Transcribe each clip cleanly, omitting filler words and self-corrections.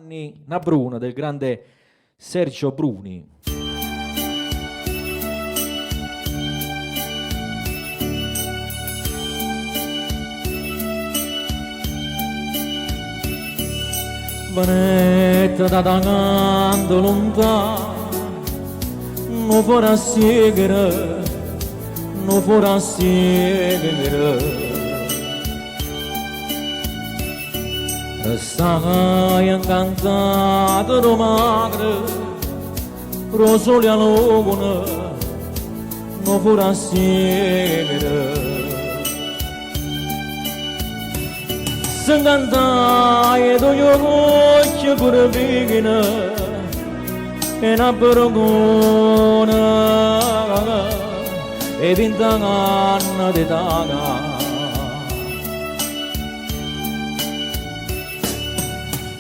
anni, una Bruna del grande Sergio Bruni. Vanetta da tanto lontano, non farà seguire, non farà seguire. Restava incantata da magre, rosoli a lugone, non farà seguire. S'incantai do io voce pure vigina e una pergona e vint'anni di taga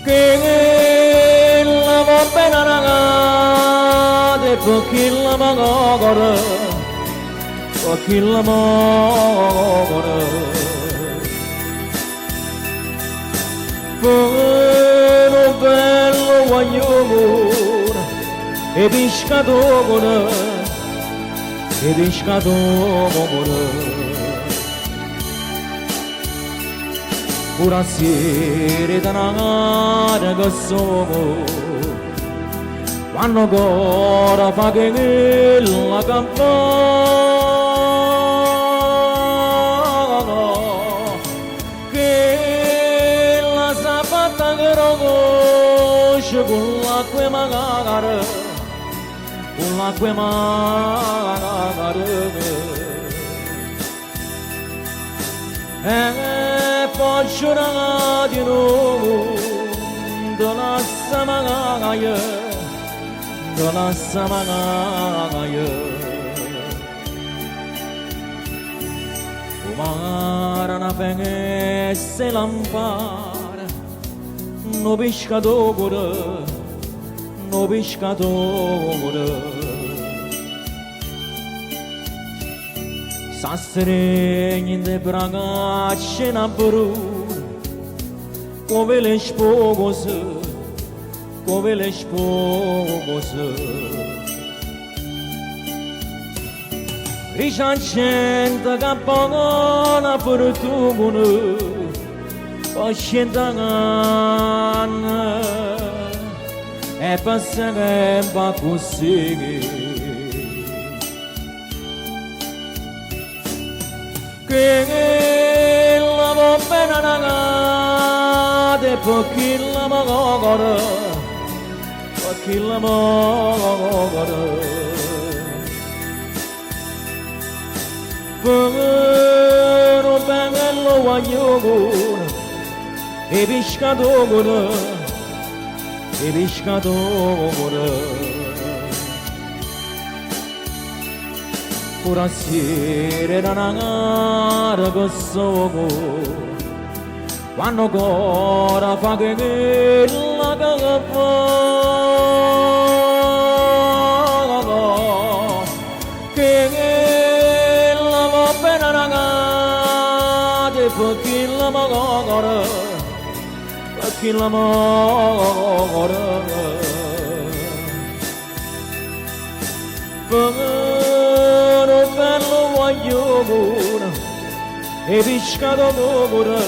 che la va bene ragazza perché la magora perché la magora Pero bello guaglione e pescatore pura sera da una che sono quando ancora fa che la campana con l'acqua magare, con l'acqua magare. E poi c'era di nuovo, dalla samagaia, dalla samagaia. Umara na penge se lampara, no pescatore, no pescatore. S'astregni de bragacce na bruna, come le spose, come le spose. Ricciacente campana per tu Oscendangan e passare va così che la va bene ragazza perché la magora perché la magora però bello guaglione e pescatore pura sera da una che sono quando ancora fa che la che la va bene ragazza perché la magora perché la magora però bello guaglione e pescatore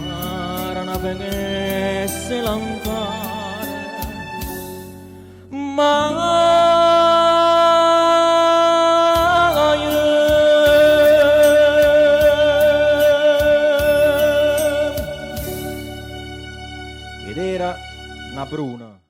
mara na venesse lampare Ed era una Bruna.